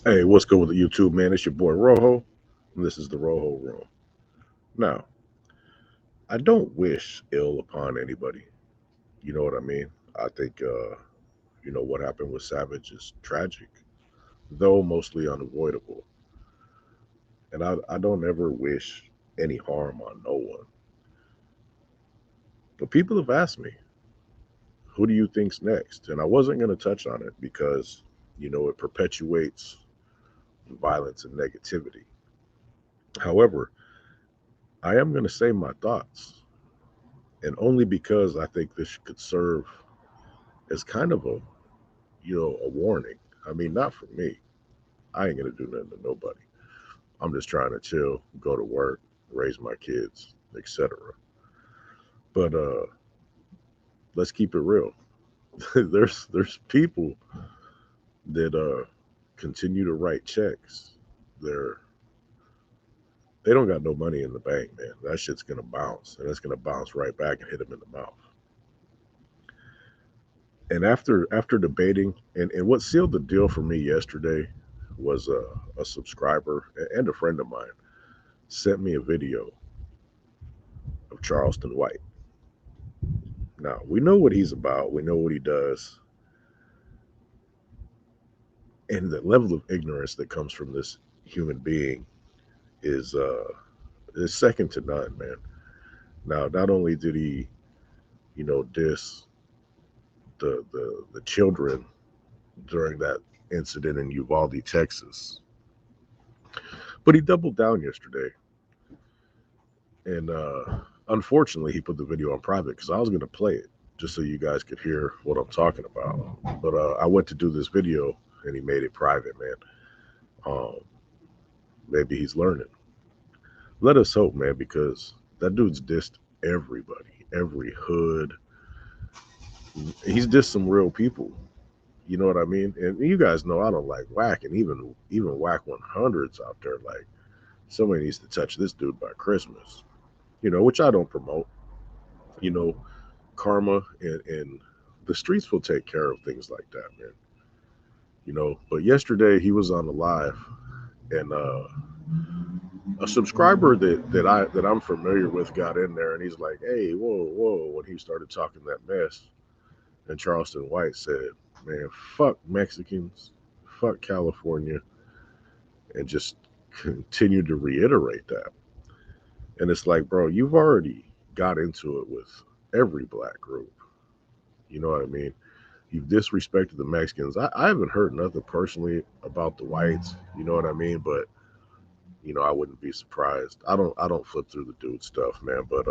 Hey, what's good with the YouTube, man? It's your boy Rojo, and this is the Rojo Room. Now, I don't wish ill upon anybody. You know what I mean? I think, what happened with Savage is tragic, though mostly unavoidable. And I don't ever wish any harm on no one. But people have asked me, who do you think's next? And I wasn't going to touch on it because, it perpetuates violence and negativity. However, I am going to say my thoughts, and only because I think this could serve as kind of a warning. I mean, not for me. I ain't gonna do nothing to nobody. I'm just trying to chill, go to work, raise my kids, etc. But let's keep it real. there's people that continue to write checks. They're they don't got no money in the bank, man. That shit's gonna bounce, and it's gonna bounce right back and hit them in the mouth. And after debating, and what sealed the deal for me yesterday was a subscriber and a friend of mine sent me a video of Charleston White. Now, we know what he's about, we know what he does, and the level of ignorance that comes from this human being is is second to none, man. Now, not only did he, diss the children during that incident in Uvalde, Texas, but he doubled down yesterday. And unfortunately, he put the video on private because I was going to play it just so you guys could hear what I'm talking about. But I went to do this video and he made it private, man. Um, Maybe he's learning. Let us hope, man, because that dude's dissed everybody, every hood. He's dissed some real people. You know what I mean? And you guys know I don't like whack, and even whack 100s out there. Like somebody needs to touch this dude by Christmas. Which I don't promote. You know, karma and the streets will take care of things like that, man. But yesterday he was on the live, and a subscriber that I'm familiar with got in there, and he's like, "Hey, whoa!" When he started talking that mess, and Charleston White said, "Man, fuck Mexicans, fuck California," and just continued to reiterate that. And it's like, bro, you've already got into it with every black group. You know what I mean? You've disrespected the Mexicans. I haven't heard nothing personally about the whites. You know what I mean? But I wouldn't be surprised. I don't flip through the dude stuff, man. But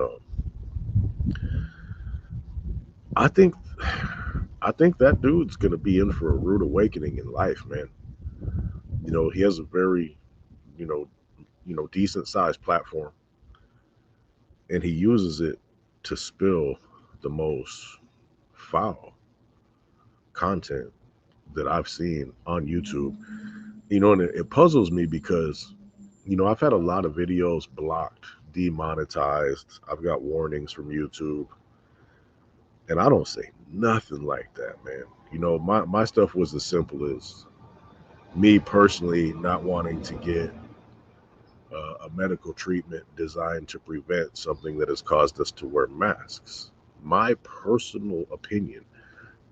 I think I think that dude's gonna be in for a rude awakening in life, man. He has a very you know decent sized platform, and he uses it to spill the most foul content that I've seen on YouTube. And it puzzles me because I've had a lot of videos blocked, demonetized. I've got warnings from YouTube, and I don't say nothing like that, man. My stuff was as simple as me personally not wanting to get a medical treatment designed to prevent something that has caused us to wear masks. My personal opinion,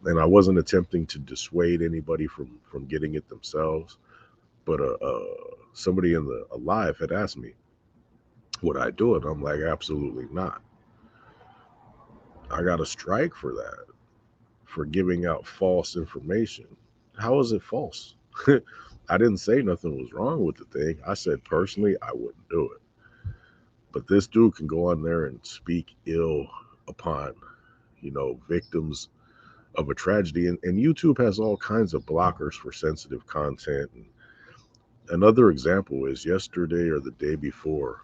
and I wasn't attempting to dissuade anybody from getting it themselves, but somebody in the live had asked me, would I do it? I'm like, absolutely not. I got a strike for that, for giving out false information. How is it false? I didn't say nothing was wrong with the thing. I said personally, I wouldn't do it. But this dude can go on there and speak ill upon, victims of a tragedy. And YouTube has all kinds of blockers for sensitive content. And another example is yesterday or the day before,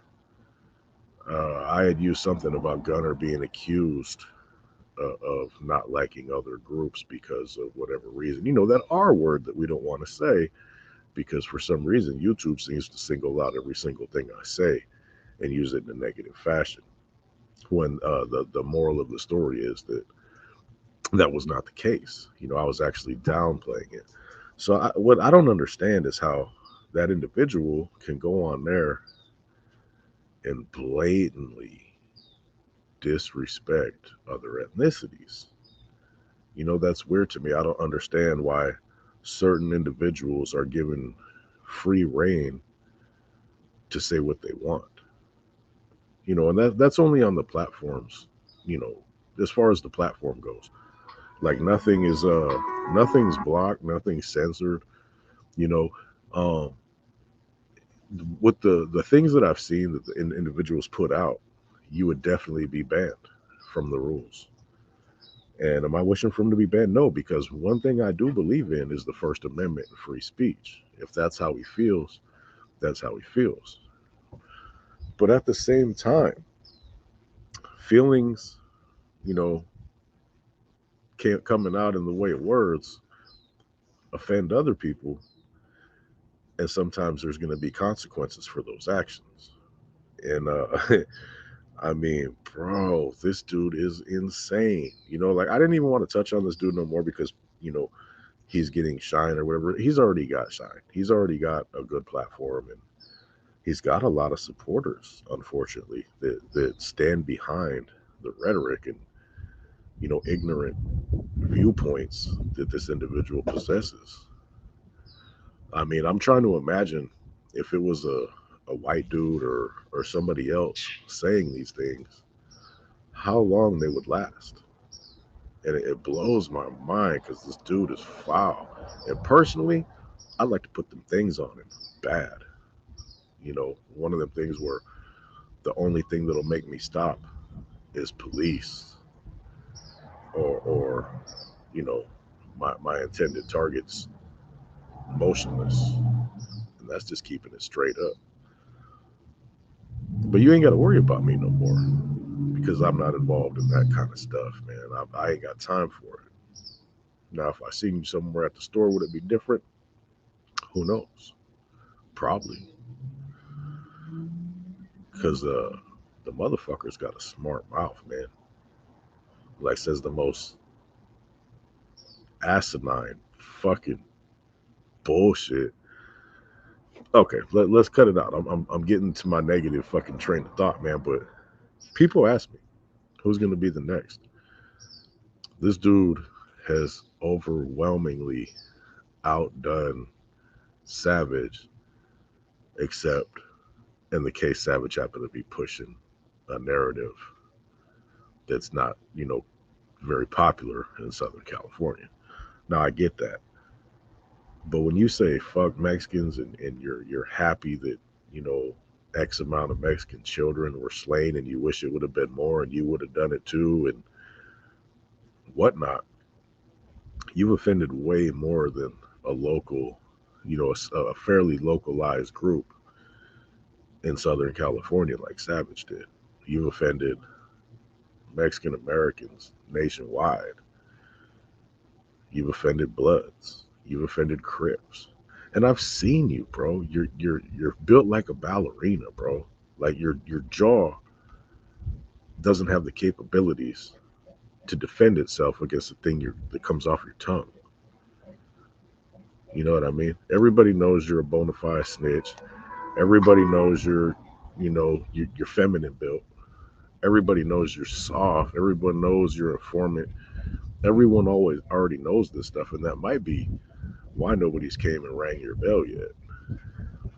I had used something about Gunner being accused of not liking other groups because of whatever reason. That R word that we don't want to say because for some reason YouTube seems to single out every single thing I say and use it in a negative fashion. When the moral of the story is that that was not the case. I was actually downplaying it. So what I don't understand is how that individual can go on there and blatantly disrespect other ethnicities. That's weird to me. I don't understand why certain individuals are given free reign to say what they want. And that's only on the platforms, you know, as far as the platform goes. Like nothing's blocked, nothing's censored, you know. Um with the things that I've seen that the individuals put out, you would definitely be banned from the rules. And am I wishing for him to be banned? No, because one thing I do believe in is the First Amendment and free speech. If that's how he feels, that's how he feels. But at the same time, feelings, you know, can't coming out in the way of words offend other people, and sometimes there's going to be consequences for those actions. And I mean, bro, this dude is insane. Like I didn't even want to touch on this dude no more because you know he's getting shine or whatever. He's already got shine. He's already got a good platform, and he's got a lot of supporters, unfortunately, that stand behind the rhetoric and ignorant viewpoints that this individual possesses. I mean, I'm trying to imagine if it was a white dude or somebody else saying these things, how long they would last. And it blows my mind because this dude is foul. And personally, I'd like to put them things on him bad. One of them things where the only thing that'll make me stop is police or you know, my intended targets motionless. And that's just keeping it straight up. But you ain't got to worry about me no more because I'm not involved in that kind of stuff, man. I ain't got time for it. Now, if I seen you somewhere at the store, would it be different? Who knows? Probably. Because the motherfucker's got a smart mouth, man. Like says the most asinine fucking bullshit. Okay, let's cut it out. I'm getting to my negative fucking train of thought, man. But people ask me, who's going to be the next? This dude has overwhelmingly outdone Savage, except in the case Savage happened to be pushing a narrative that's not, very popular in Southern California. Now I get that. But when you say fuck Mexicans and you're happy that, you know, X amount of Mexican children were slain and you wish it would have been more and you would have done it too and whatnot, you've offended way more than a local, a fairly localized group in Southern California like Savage did. You've offended Mexican Americans nationwide. You've offended Bloods. You've offended Crips. And I've seen you, bro. You're built like a ballerina, bro. Like your jaw doesn't have the capabilities to defend itself against the thing that comes off your tongue. You know what I mean? Everybody knows you're a bona fide snitch. Everybody knows you're feminine built. Everybody knows you're soft. Everyone knows you're a informant. Everyone always already knows this stuff, and that might be why nobody's came and rang your bell yet.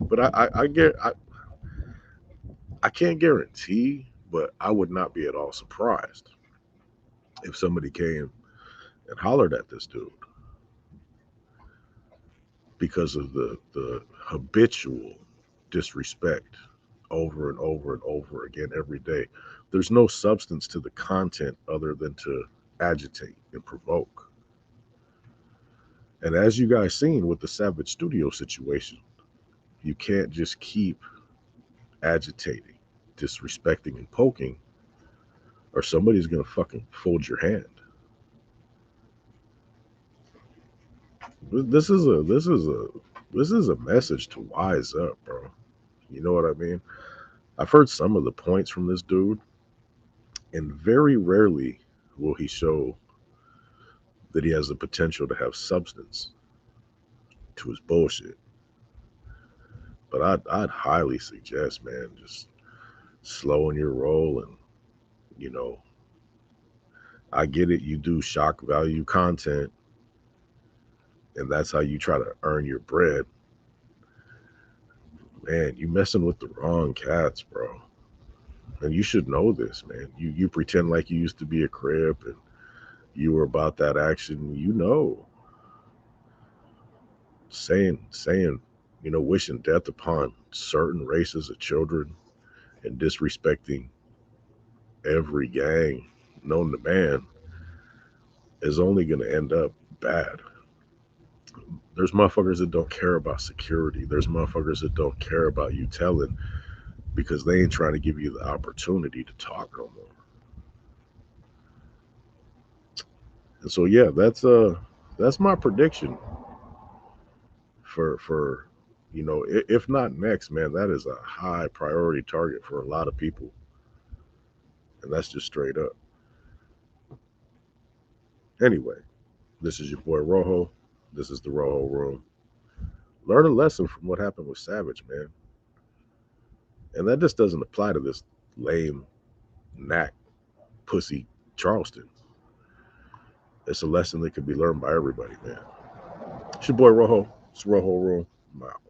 But I can't guarantee, but I would not be at all surprised if somebody came and hollered at this dude because of the habitual disrespect over and over and over again every day. There's no substance to the content other than to agitate and provoke. And as you guys seen with the Savage Studio situation, you can't just keep agitating, disrespecting, and poking, or somebody's gonna fucking fold your hand. This is a message to wise up, bro. You know what I mean? I've heard some of the points from this dude, and very rarely will he show that he has the potential to have substance. to his bullshit. But I'd highly suggest, man, just slowing your roll. And you know, I get it, you do shock value content, and that's how you try to earn your bread. Man, you messing with the wrong cats, bro. And you should know this, man. You pretend like you used to be a crip and you were about that action. You know, saying, wishing death upon certain races of children and disrespecting every gang known to man is only going to end up bad. There's motherfuckers that don't care about security. There's motherfuckers that don't care about you telling because they ain't trying to give you the opportunity to talk no more. And so yeah, that's my prediction for if not next, man, that is a high priority target for a lot of people. And that's just straight up. Anyway, this is your boy Rojo. This is the Rojo Room. Learn a lesson from what happened with Savage, man. And that just doesn't apply to this lame, knack, pussy Charleston. It's a lesson that can be learned by everybody, man. It's your boy Rojo. It's Rojo Room. I'm out.